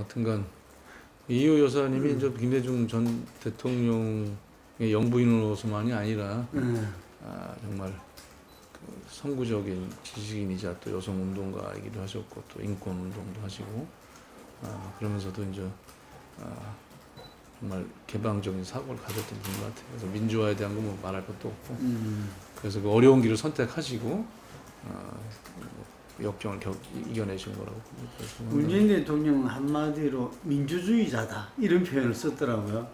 하여튼간 이호 여사님이 이제 김대중 전 대통령의 영부인으로서만이 아니라 정말 그 선구적인 지식인이자 또 여성 운동가이기도 하셨고 또 인권 운동도 하시고 그러면서도 이제 정말 개방적인 사고를 가졌던 분인 것 같아요. 그래서 민주화에 대한 건 뭐 말할 것도 없고 그래서 그 어려운 길을 선택하시고 역경을 이겨내신 거라고 문재인 대통령은 한마디로 민주주의자다 이런 표현을 썼더라고요.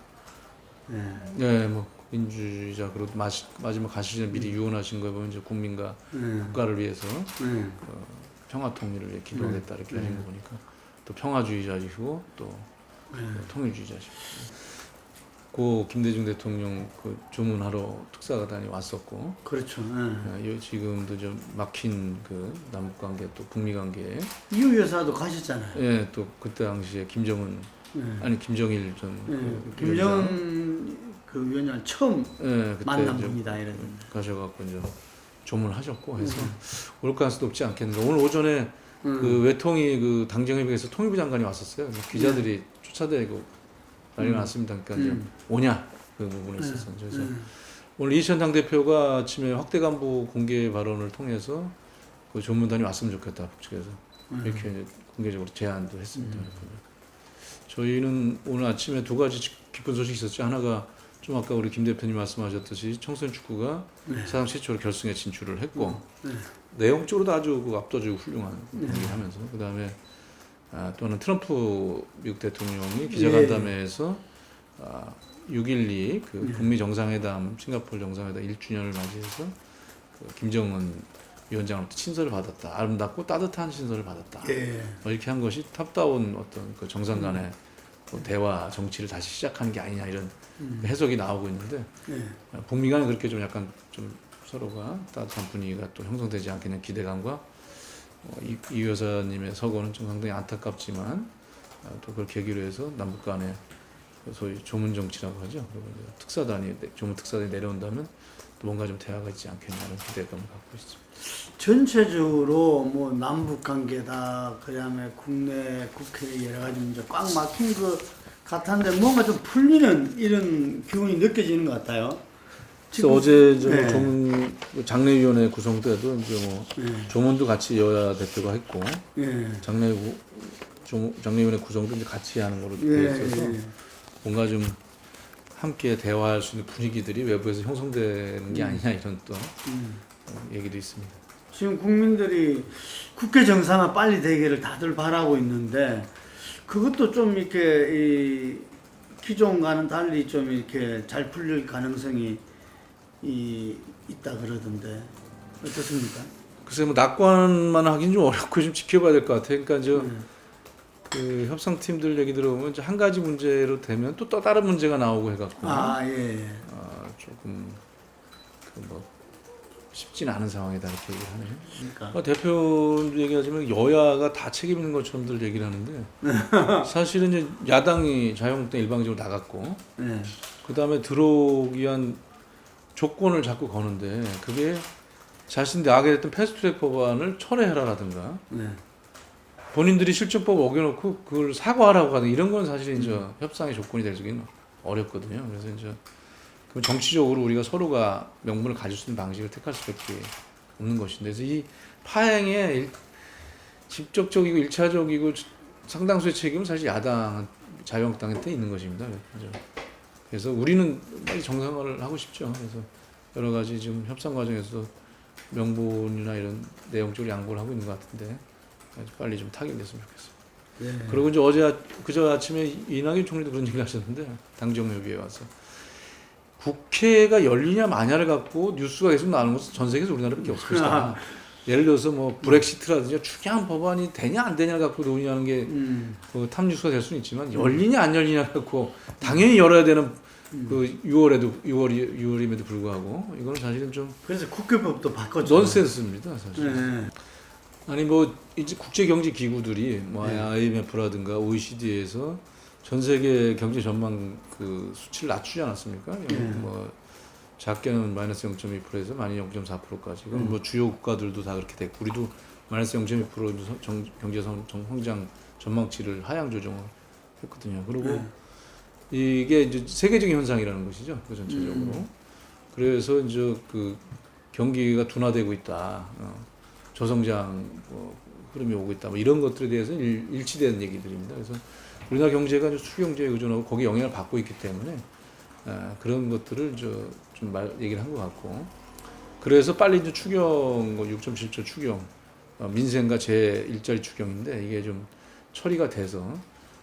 네. 네, 뭐 민주주의자 그리고 마지막 가시기 전에 미리 유언하신 거에 보면 이제 국민과 국가를 위해서 평화 통일을 위해 기도하겠다 이렇게 하신 거 보니까 또 평화주의자이시고 또 통일주의자시고 고 김대중 대통령 그 조문하러 특사단이 왔었고 그렇죠. 지금도 좀 막힌 그 남북 관계 또 북미 관계 이호 여사도 가셨잖아요. 예, 또 그때 당시에 김정은 아니 김정일 전 김정은 그 위원장 처음 그때 만난 분이다 이런 가셔갖고 이제 조문하셨고 해서 올 가능성도 없지 않겠는가. 오늘 오전에 그 외통위 그 당정협의회에서 통일부 장관이 왔었어요. 기자들이 쫓아다니고 난리가 났습니다. 그러니까 이제 오냐 그 부분에 있어서 그래서 오늘 이시현 당대표가 아침에 확대 간부 공개 발언을 통해서 그 조문단이 왔으면 좋겠다 북측에서 이렇게 이제 공개적으로 제안도 했습니다. 저희는 오늘 아침에 두 가지 기쁜 소식이 있었죠. 하나가 좀 아까 우리 김 대표님 말씀하셨듯이 청소년 축구가 사상 최초로 결승에 진출을 했고 내용적으로도 아주 그 압도적으로 훌륭한 경기를 하면서 그 다음에 또는 트럼프 미국 대통령이 기자간담회에서 6.12 그 북미 정상회담 싱가포르 정상회담 1주년을 맞이해서 그 김정은 위원장으로부터 친서를 받았다. 아름답고 따뜻한 친서를 받았다. 이렇게 한 것이 탑다운 어떤 그 정상 간의 대화 정치를 다시 시작하는 게 아니냐 이런 해석이 나오고 있는데 북미 간에 그렇게 좀 약간 좀 서로가 따뜻한 분위기가 또 형성되지 않겠는 기대감과 이 여사님의 서거는 좀 상당히 안타깝지만 또 그걸 계기로 해서 남북 간의 소위 조문 정치라고 하죠. 그리고 이제 조문 특사단이 내려온다면 또 뭔가 좀 대화가 있지 않겠냐는 기대감을 갖고 있습니다. 전체적으로 뭐 남북 관계다 그다음에 국내 국회 여러 가지 문제 꽉 막힌 것 같았는데 뭔가 좀 풀리는 이런 기운이 느껴지는 것 같아요. 그래서 어제 조문 장례위원회 구성 때도 이제 뭐 조문도 같이 여야 대표가 했고 장례위원회 구성도 이제 같이 하는 걸로 되어 있어서 뭔가 좀 함께 대화할 수 있는 분위기들이 외부에서 형성되는 게 아니냐 이런 또 얘기도 있습니다. 지금 국민들이 국회 정상화 빨리 되기를 다들 바라고 있는데 그것도 좀 이렇게 이 기존과는 달리 좀 이렇게 잘 풀릴 가능성이 있다 그러던데 어떻습니까? 글쎄 뭐 낙관만 하긴 좀 어렵고 좀 지켜봐야 될 것 같아요. 그러니까 그 협상팀들 얘기 들어보면 한 가지 문제로 되면 또 다른 문제가 나오고 해갖고 조금 뭐 쉽진 않은 상황이다 이렇게 얘기를 하네요. 그러니까. 대표 얘기하자면 여야가 다 책임 있는 것처럼들 얘기를 하는데 사실은 이제 야당이 자유한국당 일방적으로 나갔고 그 다음에 들어오기 위한 조건을 자꾸 거는데 그게 자신들이 하게 됐던 패스트트랙 법안을 철회해라라든가 본인들이 실정법 어겨놓고 그걸 사과하라고 하는 이런 건 사실 이제 협상의 조건이 될 수는 어렵거든요. 그래서 이제 정치적으로 우리가 서로가 명분을 가질 수 있는 방식을 택할 수밖에 없는 것인데 그래서 이 파행에 직접적이고 일차적이고 상당수의 책임은 사실 야당 자유한국당한테 있는 것입니다. 그래서 우리는 빨리 정상화를 하고 싶죠. 그래서 여러 가지 지금 협상 과정에서 명분이나 이런 내용적으로 양보를 하고 있는 것 같은데 빨리 좀 타결됐으면 좋겠어요. 그리고 이제 그저 아침에 이낙연 총리도 그런 얘기를 하셨는데 당정협의회에 와서 국회가 열리냐 마냐를 갖고 뉴스가 계속 나오는 것은 전 세계에서 우리나라밖에 없을 것이다. 예를 들어서 뭐 브렉시트라든지 중요한 법안이 되냐 안 되냐를 갖고 논의하는 게 탑 뉴스가 될 수는 있지만 열리냐 안 열리냐 갖고 당연히 열어야 되는 그 6월임에도 불구하고 이거는 사실은 좀 그래서 국회법도 바꿨죠. 넌센스입니다 사실. 아니 뭐 이제 국제 경제 기구들이 뭐 IMF라든가 OECD에서 전 세계 경제 전망 그 수치를 낮추지 않았습니까? 뭐 작게는 마이너스 0.2%에서 마이너스 0.4%까지. 뭐 주요 국가들도 다 그렇게 됐고 우리도 마이너스 0.2% 경제 성장 전망치를 하향 조정을 했거든요. 그리고 이게 이제 세계적인 현상이라는 것이죠. 그 전체적으로. 그래서 이제 그 경기가 둔화되고 있다. 저성장 흐름이 오고 있다. 뭐 이런 것들에 대해서 일치되는 얘기들입니다. 그래서 우리나라 경제가 수출 경제에 의존하고 거기에 영향을 받고 있기 때문에 그런 것들을 좀 얘기를 한 것 같고. 그래서 빨리 이제 추경 6.7조 추경 민생과 제1자리 추경인데 이게 좀 처리가 돼서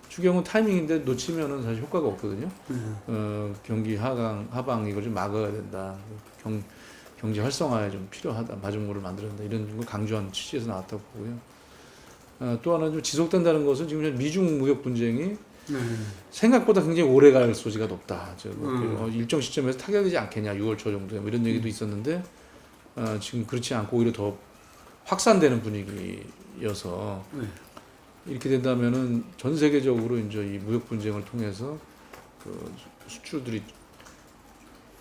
추경은 타이밍인데 놓치면은 사실 효과가 없거든요. 경기 하방 이걸 좀 막아야 된다. 경제 활성화에 좀 필요하다. 마중물을 만들어야 된다. 이런 걸 강조한 취지에서 나왔다고 보고요. 또 하나 좀 지속된다는 것은 지금 미중 무역 분쟁이 생각보다 굉장히 오래 갈 소지가 높다. 일정 시점에서 타결되지 않겠냐. 6월 초 정도에 뭐 이런 얘기도 있었는데 지금 그렇지 않고 오히려 더 확산되는 분위기여서 이렇게 된다면은 전 세계적으로 이제 이 무역 분쟁을 통해서 그 수출들이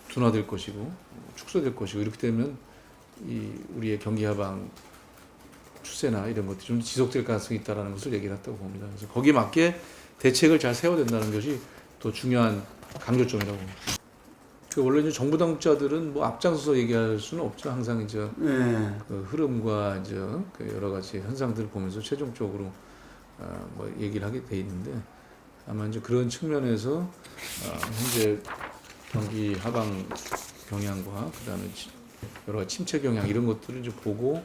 둔화될 것이고 축소될 것이고 이렇게 되면 이 우리의 경기 하방 추세나 이런 것들이 좀 지속될 가능성이 있다라는 것을 얘기를 했다고 봅니다. 그래서 거기에 맞게 대책을 잘 세워야 된다는 것이 더 중요한 강조점이라고 봅니다. 원래 이제 정부 당국자들은 뭐 앞장서서 얘기할 수는 없죠. 항상 이제 그 흐름과 이제 그 여러 가지 현상들을 보면서 최종적으로 뭐 얘기를 하게 돼 있는데 아마 이제 그런 측면에서 현재 경기 하방 경향과 그다음에 여러 가지 침체 경향 이런 것들을 이제 보고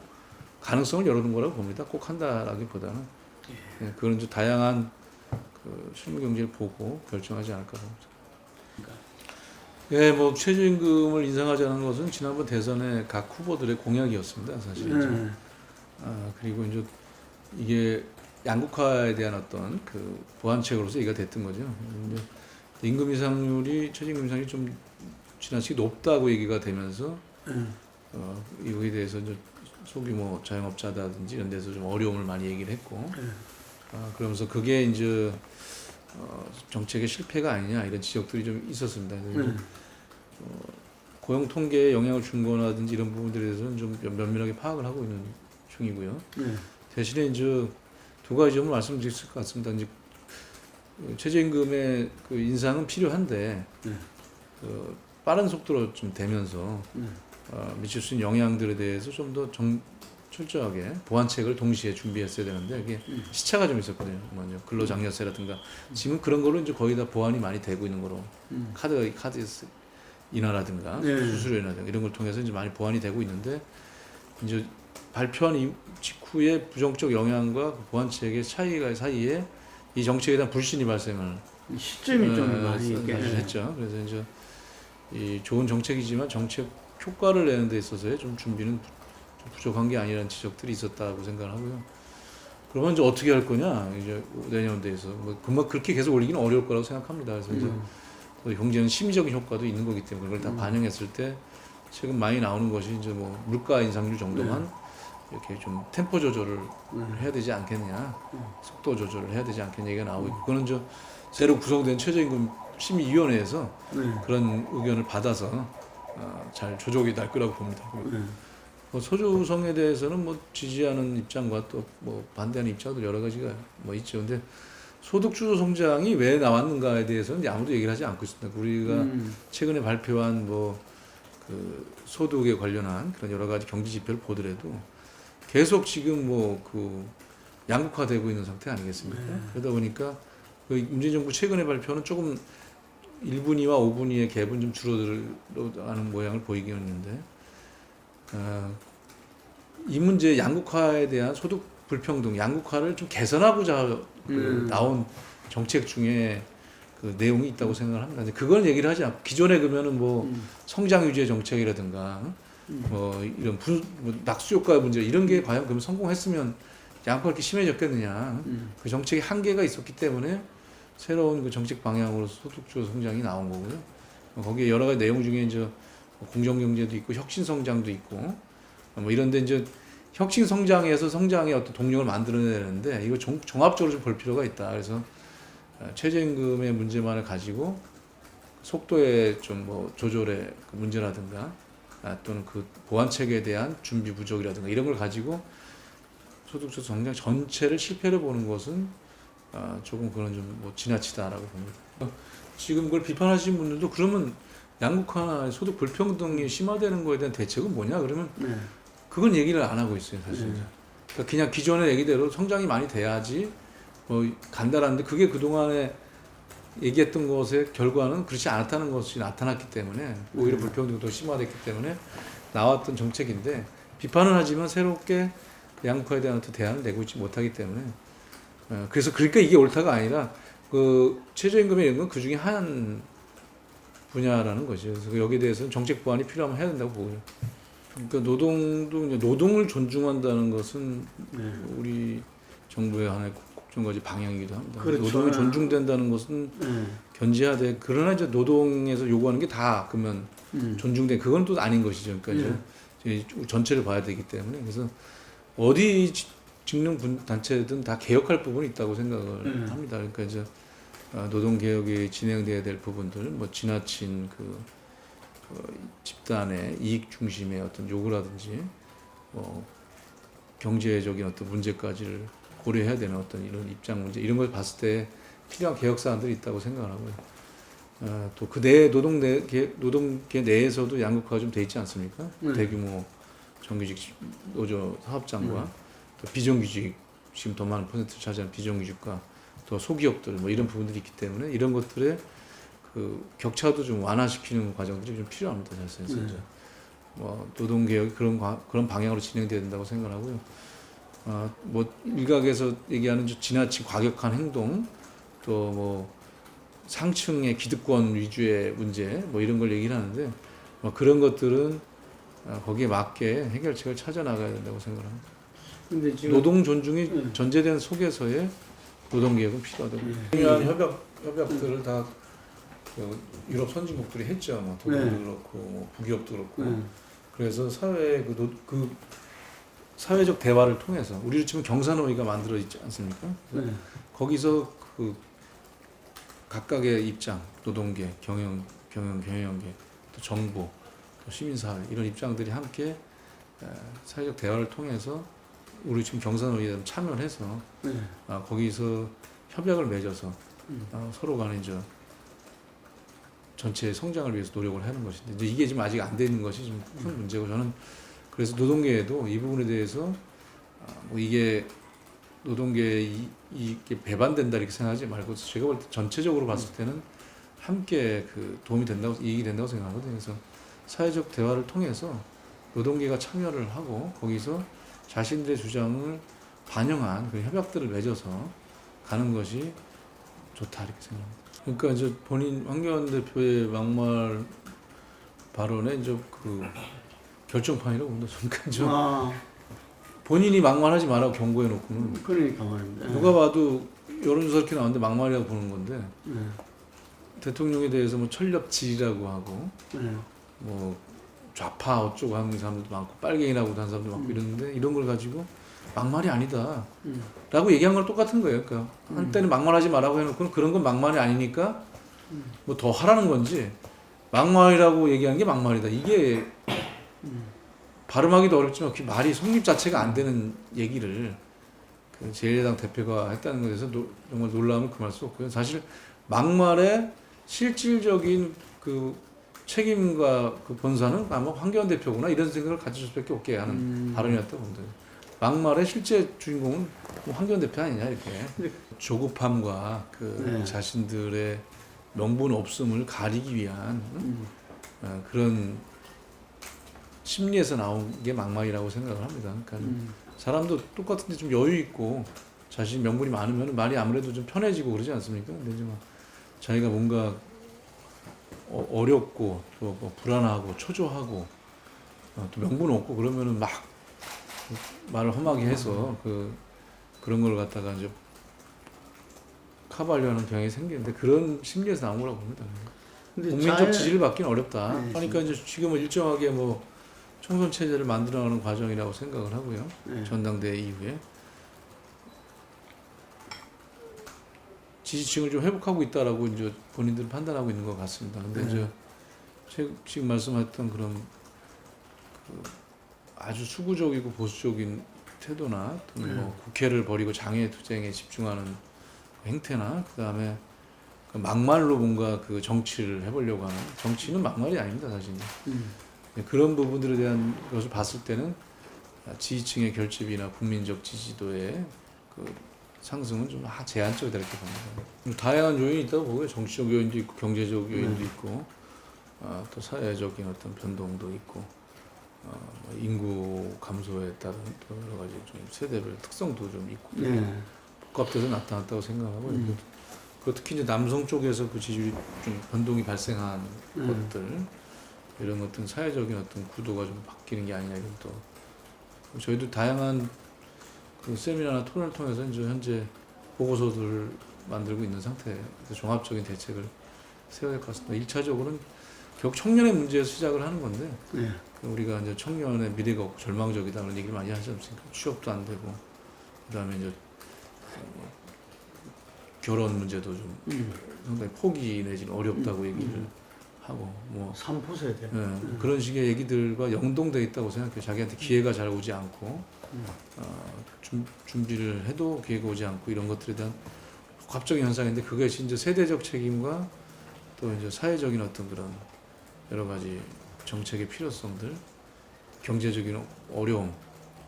가능성을 열어둔 거라고 봅니다. 꼭 한다라기보다는 그런 이제 다양한 그 실무 경제를 보고 결정하지 않을까 봅니다. 예, 뭐 최저임금을 인상하자는 것은 지난번 대선의 각 후보들의 공약이었습니다, 사실. 그리고 이제 이게 양극화에 대한 어떤 그 보완책으로서 얘기가 됐던 거죠. 이제 임금 인상률이 최저임금 인상이 좀 지나치게 높다고 얘기가 되면서 이거에 대해서 이제 소규모 자영업자라든지 이런 데서 좀 어려움을 많이 얘기를 했고, 그러면서 그게 이제 정책의 실패가 아니냐 이런 지적들이 좀 있었습니다. 고용 통계에 영향을 준 거라든지 이런 부분들에 대해서는 좀 면밀하게 파악을 하고 있는 중이고요. 대신에 이제 두 가지 점을 말씀드릴 것 같습니다. 이제 최저임금의 그 인상은 필요한데 빠른 속도로 좀 되면서 미칠 수 있는 영향들에 대해서 좀 더 철저하게 보완책을 동시에 준비했어야 되는데 이게 시차가 좀 있었거든요. 먼저 근로장려세라든가 지금 그런 걸로 이제 거의 다 보완이 많이 되고 있는 거로 카드 인하라든가 수수료 인하라든가 이런 걸 통해서 이제 많이 보완이 되고 있는데 이제 발표한 직후에 부정적 영향과 그 보완책의 차이가 사이에 이 정책에 대한 불신이 발생을 시점이 좀 많이 있게 했죠. 그래서 이제 이 좋은 정책이지만 정책 효과를 내는 데 있어서의 좀 준비는 좀 부족한 게 아니라는 지적들이 있었다고 생각하고요. 그러면 이제 어떻게 할 거냐? 이제 내년 대해서 뭐 금방 그렇게 계속 올리기는 어려울 거라고 생각합니다. 그래서 이제 경제는 심리적인 효과도 있는 거기 때문에 그걸 다 반영했을 때 최근 많이 나오는 것이 이제 뭐 물가 인상률 정도만 이렇게 좀 템포 조절을 해야 되지 않겠냐, 속도 조절을 해야 되지 않겠냐 얘기가 나오고 있고, 그거는 저 새로 구성된 최저임금 심의위원회에서 그런 의견을 받아서 잘 조정이 날 거라고 봅니다. 소조성에 대해서는 뭐 지지하는 입장과 또 뭐 반대하는 입장도 여러 가지가 뭐 있죠. 근데 소득 주도 성장이 왜 나왔는가에 대해서는 아무도 얘기를 하지 않고 있습니다. 우리가 최근에 발표한 뭐 그 소득에 관련한 그런 여러 가지 경제 지표를 보더라도 계속 지금 뭐 그 양극화되고 있는 상태 아니겠습니까? 그러다 보니까 그 문재인 정부 최근에 발표는 조금 1분위와 5분위의 갭은 좀 줄어들어가는 모양을 보이긴 했는데 이 문제 양극화에 대한 소득 불평등, 양극화를 좀 개선하고자 나온 정책 중에 그 내용이 있다고 생각을 합니다. 그건 얘기를 하지 않고 기존에 그러면은 뭐 성장 유지의 정책이라든가 뭐 이런 뭐 낙수 효과 문제 이런 게 과연 그럼 성공했으면 양극화가 이렇게 심해졌겠느냐? 그 정책에 한계가 있었기 때문에 새로운 그 정책 방향으로 소득주 성장이 나온 거고요. 거기에 여러 가지 내용 중에 이제 공정 경제도 있고 혁신 성장도 있고 뭐 이런데 이제 혁신 성장에서 성장의 어떤 동력을 만들어내야 되는데 이거 종합적으로 좀 볼 필요가 있다. 그래서 최저임금의 문제만을 가지고 속도의 좀 뭐 조절의 그 문제라든가 또는 그 보완책에 대한 준비 부족이라든가 이런 걸 가지고 소득주 성장 전체를 실패를 보는 것은 조금 그건 좀 뭐 지나치다라고 봅니다. 지금 그걸 비판하시는 분들도 그러면 양극화나 소득 불평등이 심화되는 거에 대한 대책은 뭐냐 그러면 네. 그건 얘기를 안 하고 있어요 사실. 그러니까 그냥 기존의 얘기대로 성장이 많이 돼야지 뭐 간다라는데 그게 그동안에 얘기했던 것의 결과는 그렇지 않았다는 것이 나타났기 때문에 오히려 불평등도 심화됐기 때문에 나왔던 정책인데 비판은 하지만 새롭게 양극화에 대한 어떤 대안을 내고 있지 못하기 때문에 그래서 그러니까 이게 옳다가 아니라 그 최저임금의 이런 건 그 중에 한 분야라는 거죠. 그래서 여기에 대해서는 정책 보완이 필요하면 해야 된다고 보고요. 그러니까 노동도 이제 노동을 존중한다는 것은 우리 정부의 하나의 국정과제 방향이기도 합니다. 그렇죠. 노동이 존중된다는 것은 견지하되 그러나 이제 노동에서 요구하는 게 다 그러면 존중된 그건 또 아닌 것이죠. 그러니까 이제 전체를 봐야 되기 때문에 그래서 어디 직능 단체든 다 개혁할 부분이 있다고 생각을 합니다. 그러니까 이제 노동 개혁이 진행돼야 될 부분들, 뭐 지나친 그 집단의 이익 중심의 어떤 요구라든지, 경제적인 어떤 문제까지를 고려해야 되는 어떤 이런 입장 문제 이런 걸 봤을 때 필요한 개혁 사안들이 있다고 생각하고요. 또 그 내 노동계 내에서도 양극화가 좀 돼 있지 않습니까? 대규모 정규직 노조 사업장과 또 비정규직 지금 더 많은 퍼센트를 차지하는 비정규직과 또 소기업들 뭐 이런 부분들이 있기 때문에 이런 것들의 그 격차도 좀 완화시키는 과정들이 좀 필요합니다. 사실 진짜 뭐 노동 개혁이 그런 방향으로 진행돼야 된다고 생각하고요. 뭐 일각에서 얘기하는 지나친 과격한 행동 또 뭐 상층의 기득권 위주의 문제 뭐 이런 걸 얘기를 하는데 뭐 그런 것들은 거기에 맞게 해결책을 찾아 나가야 된다고 생각합니다. 근데 지금 노동 존중이 전제된 속에서의 노동 개혁은 필요하다고. 중요한 협약들을 다 유럽 선진국들이 했죠. 뭐 독일도 그렇고 뭐 북유럽도 그렇고. 그래서 사회의 그 사회적 대화를 통해서 우리 지금 경사노위가 만들어 있지 않습니까? 거기서 그 각각의 입장, 노동계, 경영계, 또 정부, 또 시민사회 이런 입장들이 함께 사회적 대화를 통해서 우리 지금 경사노위에 참여를 해서 거기서 협약을 맺어서 서로 간에 이제 전체 성장을 위해서 노력을 하는 것인데 이제 이게 지금 아직 안 되는 것이 좀 큰 문제고 저는 그래서 노동계에도 이 부분에 대해서 뭐 이게 노동계에 이게 배반된다 이렇게 생각하지 말고 제가 볼 때 전체적으로 봤을 때는 함께 그 도움이 된다고 이익이 된다고 생각하거든요. 그래서 사회적 대화를 통해서 노동계가 참여를 하고 거기서 자신들의 주장을 반영한 그 협약들을 맺어서 가는 것이 좋다 이렇게 생각합니다. 그러니까 이제 본인 황교안 대표의 막말 발언에 이제 그 결정판이라고 봅니다. 그러니까 좀 본인이 막말하지 말라고 경고해 놓고는 그러니까 말입니다. 누가 봐도 여론조사 이렇게 나왔는데 막말이라고 보는 건데 대통령에 대해서 뭐 철렵질이라고 하고 뭐 좌파 어쩌고 하는 사람도 많고 빨갱이라고도 하는 사람도 많고 이러는데 이런 걸 가지고 막말이 아니다 라고 얘기한 거랑 똑같은 거예요. 그러니까 한때는 막말하지 말라고 해놓고는 그런 건 막말이 아니니까 뭐 더 하라는 건지 막말이라고 얘기한 게 막말이다 이게 발음하기도 어렵지만 그 말이 성립 자체가 안 되는 얘기를 그 제1야당 대표가 했다는 것에서 정말 놀라움을 금할 수 없고요. 사실 막말의 실질적인 그 책임과 그 본사는 아마 황교안 대표구나 이런 생각을 가질 수밖에 없게 하는 발언이었다고 봅니다. 막말의 실제 주인공은 뭐 황교안 대표 아니냐 이렇게 조급함과 그 자신들의 명분 없음을 가리기 위한 그런 심리에서 나온 게 막말이라고 생각을 합니다. 그러니까 사람도 똑같은데 좀 여유 있고 자신 명분이 많으면 말이 아무래도 좀 편해지고 그러지 않습니까? 근데 이제 막 자기가 뭔가 어렵고 또 뭐 불안하고 초조하고 또 명분 없고 그러면은 막 말을 험하게 해서 그런 걸 갖다가 이제 커버하려는 경향이 생기는데 그런 심리에서 나온 거라고 봅니다. 국민적 지지를 받기는 어렵다. 그러니까 이제 지금은 일정하게 뭐 총선 체제를 만들어가는 과정이라고 생각을 하고요. 전당대회 이후에 지지층을 좀 회복하고 있다라고 이제 본인들은 판단하고 있는 것 같습니다. 근데 이제 지금 말씀하셨던 그런 그 아주 수구적이고 보수적인 태도나 또는 뭐 국회를 버리고 장애 투쟁에 집중하는 행태나 그다음에 그 막말로 뭔가 그 정치를 해보려고 하는 정치는 막말이 아닙니다 사실. 그런 부분들에 대한 것을 봤을 때는 지지층의 결집이나 국민적 지지도의 그 상승은 좀 제한적이다 이렇게 봅니다. 다양한 요인이 있다고 보고요. 정치적 요인도 있고 경제적 요인도 있고 또 사회적인 어떤 변동도 있고 뭐 인구 감소에 따른 또 여러 가지 좀 세대별 특성도 좀 있고 복합돼서 나타났다고 생각하고 그 특히 이제 남성 쪽에서 그 지지율이 좀 변동이 발생한 것들 이런 어떤 사회적인 어떤 구도가 좀 바뀌는 게 아니냐 이런 또 저희도 다양한 그 세미나나 토론을 통해서 이제 현재 보고서들을 만들고 있는 상태에서 종합적인 대책을 세워야 될 것 같습니다. 1차적으로는 결국 청년의 문제에서 시작을 하는 건데 우리가 이제 청년의 미래가 없고 절망적이다 그런 얘기를 많이 하지 않습니까? 취업도 안 되고 그다음에 이제 결혼 문제도 좀 상당히 포기 내지는 어렵다고 얘기를 하고 뭐 3포 세대. 그런 식의 얘기들과 연동돼 있다고 생각해요. 자기한테 기회가 잘 오지 않고 준비를 해도 기회가 오지 않고 이런 것들에 대한 복합적인 현상인데 그것이 이제 세대적 책임과 또 이제 사회적인 어떤 그런 여러 가지 정책의 필요성들, 경제적인 어려움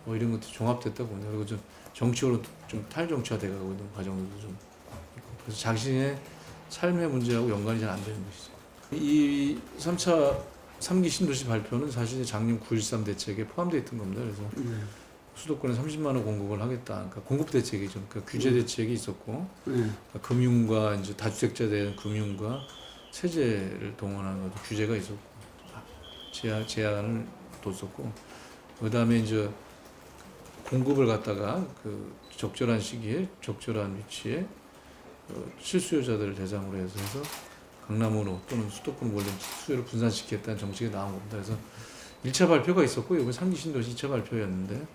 뭐 이런 것들이 종합됐다고 봅니다. 그리고 좀 정치적으로 좀 탈정치화돼가고 있는 과정들도 좀 있고 그래서 자신의 삶의 문제하고 연관이 잘 안 되는 것이죠. 이 3차 3기 신도시 발표는 사실 작년 9.13 대책에 포함되어 있던 겁니다. 그래서 수도권에 30만 원 공급을 하겠다. 그러니까 공급 대책이죠. 그러니까 규제 대책이 있었고, 그러니까 금융과 이제 다주택자에 대한 금융과 세제를 동원하는 것도 규제가 있었고, 제한을 뒀었고, 그 다음에 이제 공급을 갖다가 그 적절한 시기에 적절한 위치에 실수요자들을 대상으로 해서 강남으로 또는 수도권 몰래 수요를 분산시키겠다는 정책이 나온 겁니다. 그래서 1차 발표가 있었고 이번 3기 신도시 2차 발표였는데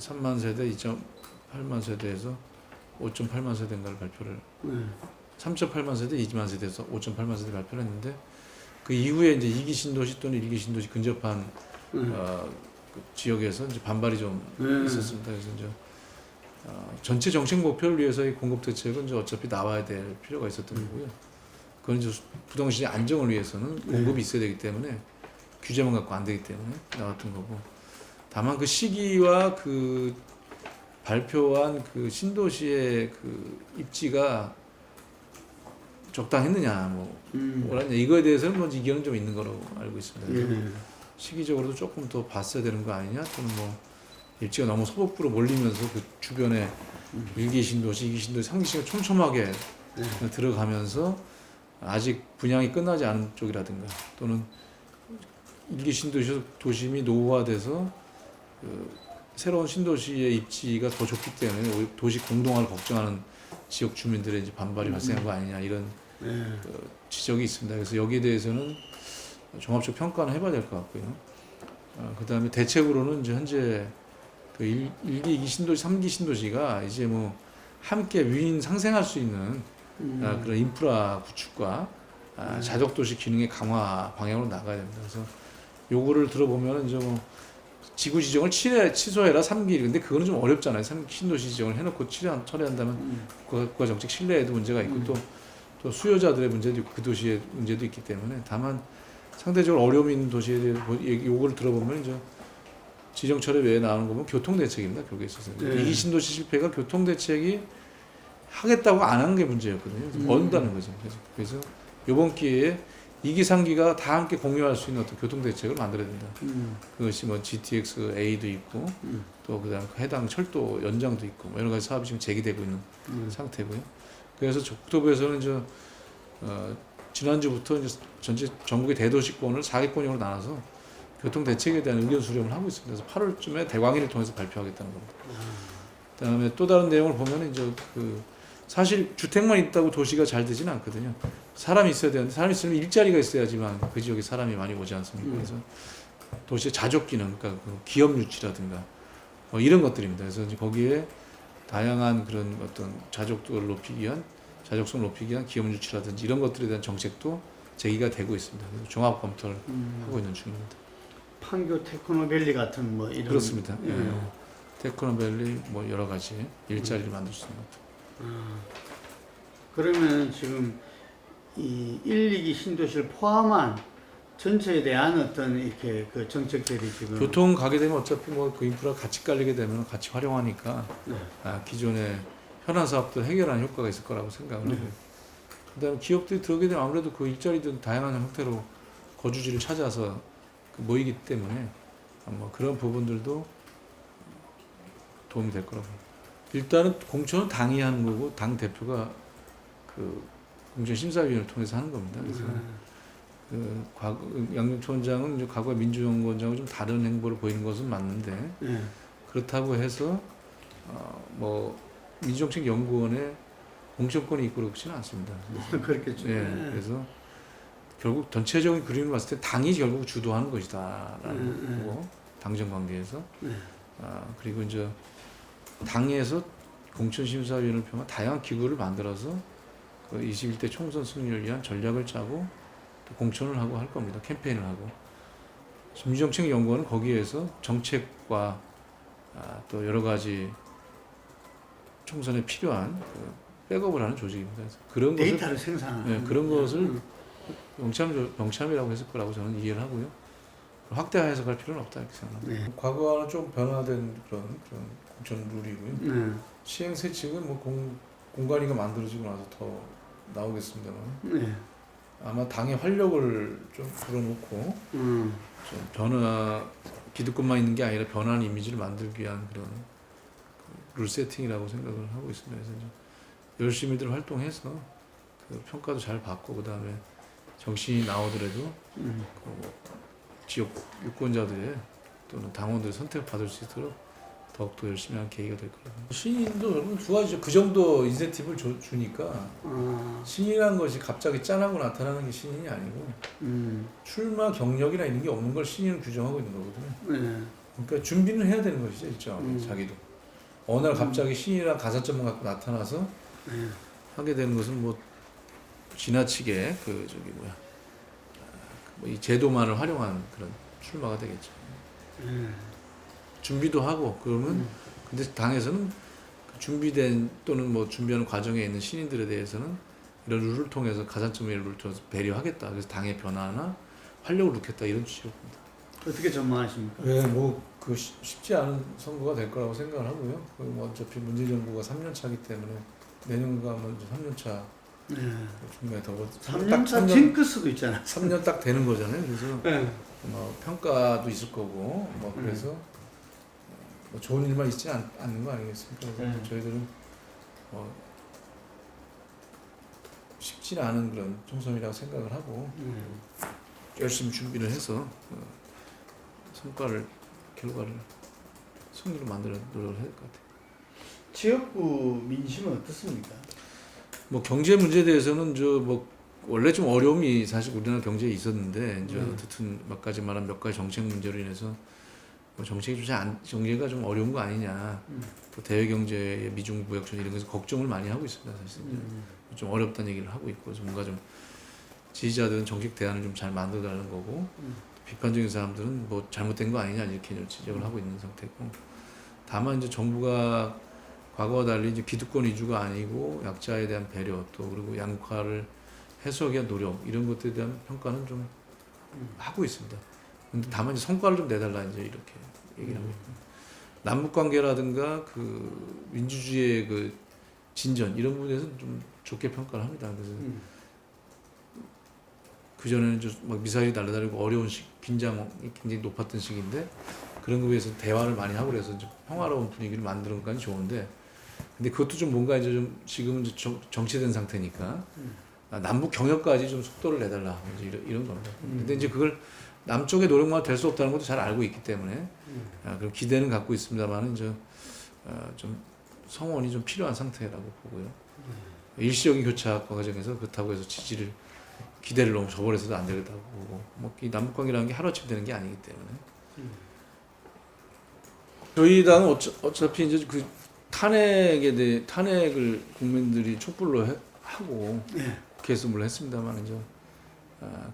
3만 세대, 2.8만 세대에서 5.8만 세대인가를 발표를 3.8만 세대, 2만 세대에서 5.8만 세대 발표를 했는데 그 이후에 이제 2기 신도시 또는 1기 신도시 근접한 그 지역에서 이제 반발이 좀 있었습니다. 그래서 이제 전체 정책 목표를 위해서의 공급 대책은 이제 어차피 나와야 될 필요가 있었던 거고요. 그건 이제 부동시장 안정을 위해서는 공급이 있어야 되기 때문에 규제만 갖고 안 되기 때문에 나왔던 거고. 다만 그 시기와 그 발표한 그 신도시의 그 입지가 적당했느냐, 뭐라냐 이거에 대해서는 뭐 이견은 좀 있는 거로 알고 있습니다. 시기적으로도 조금 더 봤어야 되는 거 아니냐, 또는 뭐 입지가 너무 서북부로 몰리면서 그 주변에 1기 신도시, 2기 신도시, 3기 신도시가 촘촘하게 들어가면서 아직 분양이 끝나지 않은 쪽이라든가 또는 1기 신도시 도심이 노후화돼서 그 새로운 신도시의 입지가 더 좋기 때문에 도시 공동화를 걱정하는 지역 주민들의 이제 반발이 발생한 거 아니냐 이런 그 지적이 있습니다. 그래서 여기에 대해서는 종합적 평가는 해봐야 될 것 같고요. 그 다음에 대책으로는 이제 현재 그 1기, 2기 신도시, 3기 신도시가 이제 뭐 함께 윈 상생할 수 있는 그런 인프라 구축과 자족도시 기능의 강화 방향으로 나가야 됩니다. 그래서 요거를 들어보면 이제 뭐 지구 지정을 취소해라 3기. 근데 그거는 좀 어렵잖아요. 3기 신도시 지정을 해놓고 처리한다면 국가 정책 신뢰에도 문제가 있고 또 수요자들의 문제도 있고 그 도시의 문제도 있기 때문에 다만 상대적으로 어려움이 있는 도시에 대해 요거를 들어보면 이제 지정 철회 외에 나오는 거면 교통 대책입니다. 거기에 있어서 2기 신도시 실패가 교통 대책이 하겠다고 안 하는 게 문제였거든요. 먼다는 거죠. 그래서 이번 기회에 2기, 3기가 다 함께 공유할 수 있는 어떤 교통 대책을 만들어야 된다. 그것이 뭐 GTX A도 있고 또 그다음 해당 철도 연장도 있고 뭐 여러 가지 사업이 지금 제기되고 있는 상태고요. 그래서 국토부에서는 이제 지난주부터 이제 전체 전국의 대도시권을 4기권으로 나눠서 교통 대책에 대한 의견 수렴을 하고 있습니다. 그래서 8월쯤에 대광일을 통해서 발표하겠다는 겁니다. 그다음에 또 다른 내용을 보면 이제 그 사실 주택만 있다고 도시가 잘 되지는 않거든요. 사람이 있어야 되는데 사람이 있으면 일자리가 있어야지만 그 지역에 사람이 많이 오지 않습니까? 그래서 도시의 자족 기능, 그러니까 그 기업 유치라든가 뭐 이런 것들입니다. 그래서 이제 거기에 다양한 그런 어떤 자족도를 높이기 위한 자족성을 높이기 위한 기업 유치라든지 이런 것들에 대한 정책도 제기가 되고 있습니다. 그래서 종합 검토를 하고 있는 중입니다. 판교 테크노밸리 같은 뭐 이런 그렇습니다. 테크노밸리 뭐 여러 가지 일자리를 만들 수 있는 것. 그러면 지금 이 1, 2기 신도시를 포함한 전체에 대한 어떤 이렇게 그 정책들이 지금 교통 가게 되면 어차피 뭐 그 인프라 같이 깔리게 되면 같이 활용하니까 네. 기존의 현안 사업도 해결하는 효과가 있을 거라고 생각을 하고요. 그다음에 기업들이 들어오게 되면 아무래도 그 일자리든 다양한 형태로 거주지를 찾아서 모이기 때문에 뭐 그런 부분들도 도움이 될 거라고. 일단은 공천은 당이 하는 거고 당 대표가 그 공천심사위원회를 통해서 하는 겁니다. 그래서 그 양정총장은 이제 과거 민주연구원장하고 좀 다른 행보를 보이는 것은 맞는데 그렇다고 해서 뭐 민주정책연구원에 공천권이 있고 그렇지는 않습니다. 그렇겠죠. 그래서 결국 전체적인 그림을 봤을 때 당이 결국 주도하는 것이다라는 거고 당정 관계에서 그리고 이제 당에서 공천심사위원회를 포함한 다양한 기구를 만들어서 그 21대 총선 승리를 위한 전략을 짜고 또 공천을 하고 할 겁니다. 캠페인을 하고. 민주정책연구원은 거기에서 정책과 또 여러 가지 총선에 필요한 그 백업을 하는 조직입니다. 그래서 그런 데이터를 생산하는 그런 것을 병참이라고 했을 거라고 저는 이해를 하고요. 확대 해석할 필요는 없다 이렇게 생각합니다. 과거와는 좀 변화된 그런 공천 룰이고요. 시행 세칙은 뭐 공관위가 만들어지고 나서 더 나오겠습니다만 아마 당의 활력을 좀 불어넣고 좀 기득권만 있는 게 아니라 변화하는 이미지를 만들기 위한 그런 룰 세팅이라고 생각을 하고 있습니다. 그래서 이제 열심히들 활동해서 그 평가도 잘 받고 그 다음에 정신이 나오더라도 그 지역 유권자들의 또는 당원들의 선택을 받을 수 있도록 더욱더 열심히 하는 계기가 될 거라고. 신인도 여러분 두 가지죠. 그 정도 인센티브를 주니까 신인이라는 것이 갑자기 짠하고 나타나는 게 신인이 아니고 출마 경력이나 이런 게 없는 걸 신인을 규정하고 있는 거거든요. 그러니까 준비는 해야 되는 것이죠, 일정 자기도. 어느 날 갑자기 신인이랑 가산점만 갖고 나타나서 하게 되는 것은 뭐 지나치게 이 제도만을 활용한 그런 출마가 되겠죠. 준비도 하고 그러면 근데 당에서는 그 준비된 또는 뭐 준비하는 과정에 있는 신인들에 대해서는 이런 룰을 통해서 가산점의 룰을 통해서 배려하겠다. 그래서 당의 변화나 활력을 넣겠다 이런 취지입니다. 어떻게 전망하십니까? 네, 뭐 쉽지 않은 선거가 될 거라고 생각을 하고요. 뭐 어차피 문재인 정부가 3년 차기 때문에 내년가 먼저 3년 차 중간에 더 3년 차 징크스도 있잖아. 3년 딱 되는 거잖아요. 그래서 뭐 평가도 있을 거고 뭐 그래서 뭐 좋은 일만 있지 않는 거 아니겠습니까? 그래서 저희들은 쉽지는 않은 그런 총선이라고 생각을 하고 열심히 준비를 해서 결과를 승리로 만드는 노력을 해야 될 것 같아요. 지역구 민심은 어떻습니까? 뭐 경제 문제에 대해서는 원래 좀 어려움이 사실 우리나라 경제에 있었는데 이제 어쨌든 몇 가지 정책 문제로 인해서 뭐 정제가 좀 어려운 거 아니냐. 또 대외 경제의 미중 무역전 이런 것에서 걱정을 많이 하고 있습니다. 사실 좀 어렵다는 얘기를 하고 있고 뭔가 좀 지지자들은 정책 대안을 좀 잘 만들어가는 거고 비판적인 사람들은 뭐 잘못된 거 아니냐 이렇게 지적을 하고 있는 상태고 다만 이제 정부가 과거와 달리 이제 기득권 위주가 아니고 약자에 대한 배려 또 그리고 양극화를 해소하기 위한 노력 이런 것들에 대한 평가는 좀 하고 있습니다. 근데 다만 이제 성과를 좀 내달라 이제 이렇게 얘기를 하고 있고 남북 관계라든가 그 민주주의의 그 진전 이런 부분에서는 좀 좋게 평가를 합니다. 그래서 그 전에는 막 미사일이 날아다니고 어려운 긴장이 굉장히 높았던 시기인데 그런 거에 비해서 대화를 많이 하고 그래서 좀 평화로운 분위기를 만드는 것까지 좋은데 근데 그것도 좀 뭔가 이제 좀 지금은 이제 정체된 상태니까 남북 경협까지 좀 속도를 내달라 이제 이런 겁니다. 근데 이제 그걸 남쪽의 노력만 될 수 없다는 것도 잘 알고 있기 때문에 그럼 기대는 갖고 있습니다만 이제 좀 성원이 좀 필요한 상태라고 보고요. 일시적인 교차 과정에서 그렇다고 해서 기대를 너무 저버려서도 안 되겠다고 보고 뭐 이 남북 관계라는 게 하루아침 되는 게 아니기 때문에 저희 당은 어차피 이제 그 탄핵을 국민들이 촛불로 하고 국회에서 물론 했습니다만 이제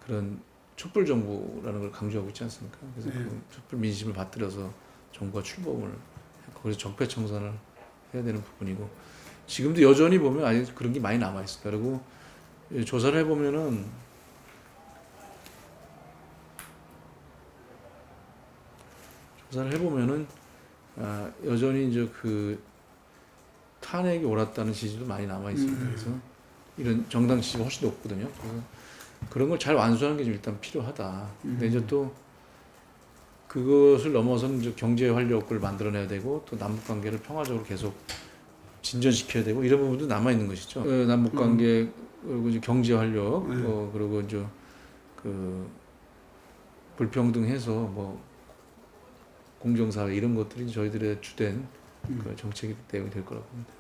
그런 촛불 정부라는 걸 강조하고 있지 않습니까? 그래서 그 촛불 민심을 받들어서 정부가 출범을 했고 그래서 적폐청산을 해야 되는 부분이고 지금도 여전히 보면 아직 그런 게 많이 남아 있습니다. 그리고 조사를 해보면은 여전히 이제 그 탄핵이 옳았다는 지지도 많이 남아 있습니다. 그래서 이런 정당 지지가 훨씬 높거든요. 그래서 그런 걸 잘 완수하는 게 좀 일단 필요하다. 근데 이제 또 그것을 넘어서는 이제 경제 활력을 만들어내야 되고 또 남북 관계를 평화적으로 계속 진전시켜야 되고 이런 부분도 남아 있는 것이죠. 남북 관계 그리고 이제 경제 활력 그리고 이제 그 불평등해서 뭐 공정사회 이런 것들이 저희들의 주된 그 정책이 될 거라고 봅니다.